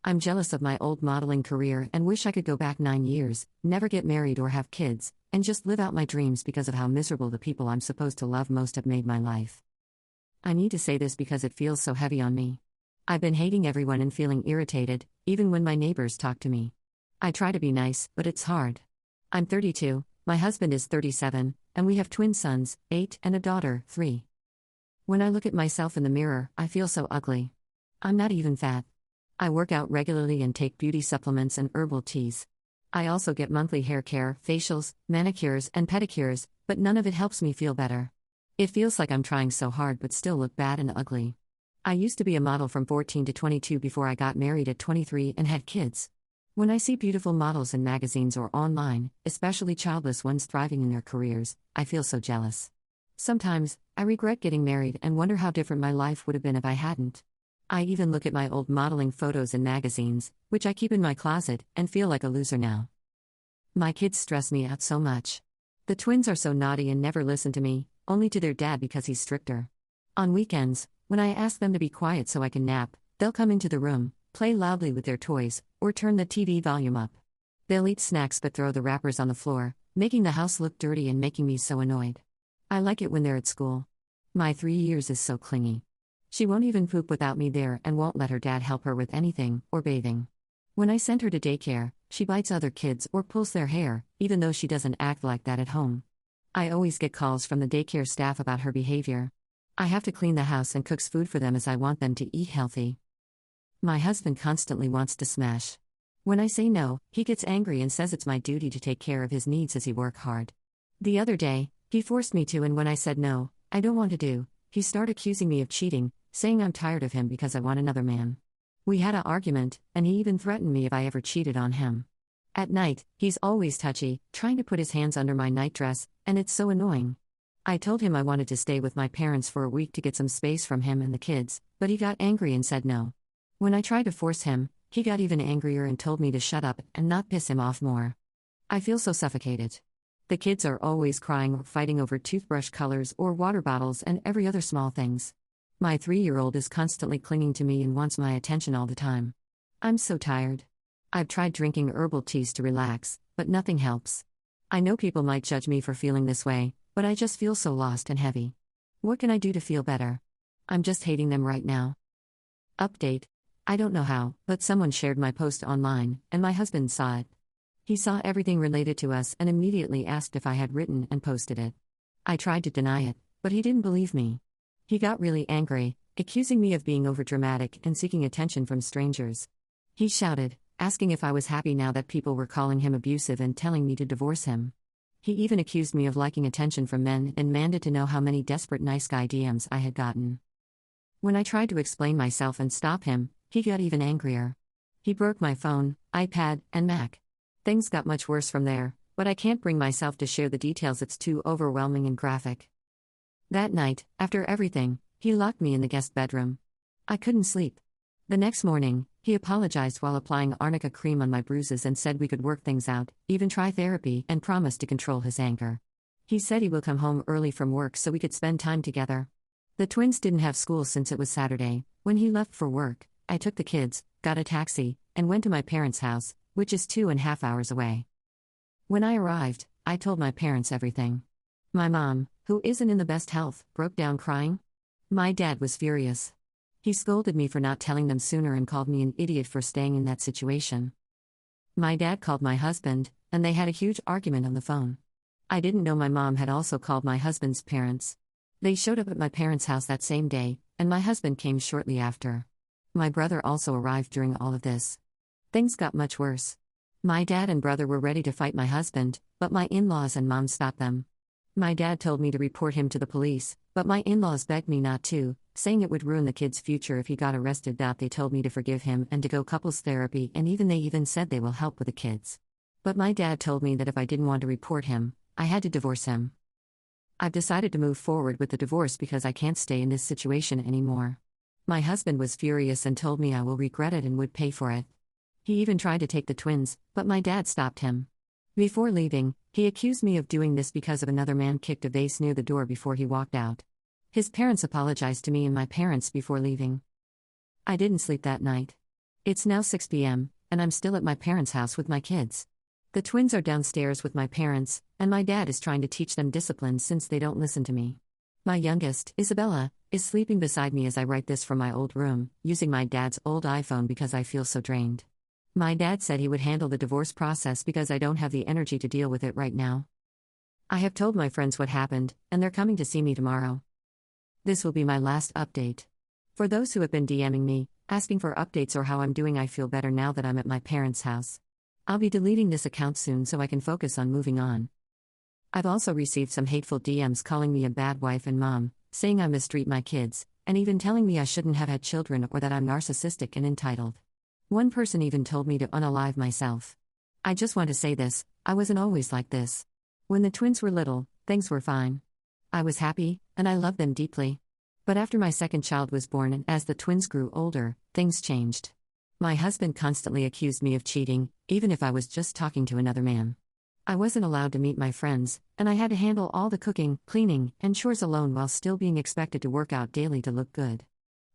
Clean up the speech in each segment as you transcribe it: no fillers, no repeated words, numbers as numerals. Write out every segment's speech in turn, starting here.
I'm jealous of my old modeling career and wish I could go back 9 years, never get married or have kids, and just live out my dreams because of how miserable the people I'm supposed to love most have made my life. I need to say this because it feels so heavy on me. I've been hating everyone and feeling irritated, even when my neighbors talk to me. I try to be nice, but it's hard. I'm 32, my husband is 37, and we have twin sons, 8, and a daughter, 3. When I look at myself in the mirror, I feel so ugly. I'm not even fat. I work out regularly and take beauty supplements and herbal teas. I also get monthly hair care, facials, manicures, and pedicures, but none of it helps me feel better. It feels like I'm trying so hard but still look bad and ugly. I used to be a model from 14 to 22 before I got married at 23 and had kids. When I see beautiful models in magazines or online, especially childless ones thriving in their careers, I feel so jealous. Sometimes, I regret getting married and wonder how different my life would have been if I hadn't. I even look at my old modeling photos in magazines, which I keep in my closet, and feel like a loser now. My kids stress me out so much. The twins are so naughty and never listen to me, only to their dad because he's stricter. On weekends, when I ask them to be quiet so I can nap, they'll come into the room, play loudly with their toys, or turn the TV volume up. They'll eat snacks but throw the wrappers on the floor, making the house look dirty and making me so annoyed. I like it when they're at school. My 3 years is so clingy. She won't even poop without me there and won't let her dad help her with anything, or bathing. When I send her to daycare, she bites other kids or pulls their hair, even though she doesn't act like that at home. I always get calls from the daycare staff about her behavior. I have to clean the house and cook food for them as I want them to eat healthy. My husband constantly wants to smash. When I say no, he gets angry and says it's my duty to take care of his needs as he works hard. The other day, he forced me to, and when I said no, I don't want to do, he started accusing me of cheating, saying I'm tired of him because I want another man. We had an argument, and he even threatened me if I ever cheated on him. At night, he's always touchy, trying to put his hands under my nightdress, and it's so annoying. I told him I wanted to stay with my parents for a week to get some space from him and the kids, but he got angry and said no. When I tried to force him, he got even angrier and told me to shut up and not piss him off more. I feel so suffocated. The kids are always crying or fighting over toothbrush colors or water bottles and every other small things. My 3-year-old is constantly clinging to me and wants my attention all the time. I'm so tired. I've tried drinking herbal teas to relax, but nothing helps. I know people might judge me for feeling this way, but I just feel so lost and heavy. What can I do to feel better? I'm just hating them right now. Update. I don't know how, but someone shared my post online, and my husband saw it. He saw everything related to us and immediately asked if I had written and posted it. I tried to deny it, but he didn't believe me. He got really angry, accusing me of being overdramatic and seeking attention from strangers. He shouted, asking if I was happy now that people were calling him abusive and telling me to divorce him. He even accused me of liking attention from men and demanded to know how many desperate nice guy DMs I had gotten. When I tried to explain myself and stop him, he got even angrier. He broke my phone, iPad, and Mac. Things got much worse from there, but I can't bring myself to share the details, it's too overwhelming and graphic. That night, after everything, he locked me in the guest bedroom. I couldn't sleep. The next morning, he apologized while applying arnica cream on my bruises and said we could work things out, even try therapy, and promised to control his anger. He said he will come home early from work so we could spend time together. The twins didn't have school since it was Saturday. When he left for work, I took the kids, got a taxi, and went to my parents' house, which is 2.5 hours away. When I arrived, I told my parents everything. My mom, who isn't in the best health, broke down crying. My dad was furious. He scolded me for not telling them sooner and called me an idiot for staying in that situation. My dad called my husband, and they had a huge argument on the phone. I didn't know my mom had also called my husband's parents. They showed up at my parents' house that same day, and my husband came shortly after. My brother also arrived during all of this. Things got much worse. My dad and brother were ready to fight my husband, but my in-laws and mom stopped them. My dad told me to report him to the police, but my in-laws begged me not to, saying it would ruin the kid's future if he got arrested. They told me to forgive him and to go couples therapy, and they even said they will help with the kids. But my dad told me that if I didn't want to report him, I had to divorce him. I've decided to move forward with the divorce because I can't stay in this situation anymore. My husband was furious and told me I will regret it and would pay for it. He even tried to take the twins, but my dad stopped him. Before leaving, he accused me of doing this because of another man kicked a vase near the door before he walked out. His parents apologized to me and my parents before leaving. I didn't sleep that night. It's now 6 p.m., and I'm still at my parents' house with my kids. The twins are downstairs with my parents, and my dad is trying to teach them discipline since they don't listen to me. My youngest, Isabella, is sleeping beside me as I write this from my old room, using my dad's old iPhone because I feel so drained. My dad said he would handle the divorce process because I don't have the energy to deal with it right now. I have told my friends what happened, and they're coming to see me tomorrow. This will be my last update. For those who have been DMing me, asking for updates or how I'm doing, I feel better now that I'm at my parents' house. I'll be deleting this account soon so I can focus on moving on. I've also received some hateful DMs calling me a bad wife and mom, saying I mistreat my kids, and even telling me I shouldn't have had children or that I'm narcissistic and entitled. One person even told me to unalive myself. I just want to say this, I wasn't always like this. When the twins were little, things were fine. I was happy, and I loved them deeply. But after my second child was born and as the twins grew older, things changed. My husband constantly accused me of cheating, even if I was just talking to another man. I wasn't allowed to meet my friends, and I had to handle all the cooking, cleaning, and chores alone while still being expected to work out daily to look good.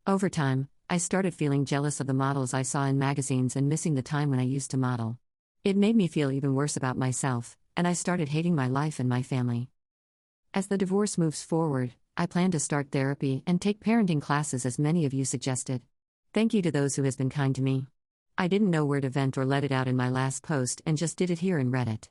Over time, I started feeling jealous of the models I saw in magazines and missing the time when I used to model. It made me feel even worse about myself, and I started hating my life and my family. As the divorce moves forward, I plan to start therapy and take parenting classes as many of you suggested. Thank you to those who has been kind to me. I didn't know where to vent or let it out in my last post and just did it here in Reddit.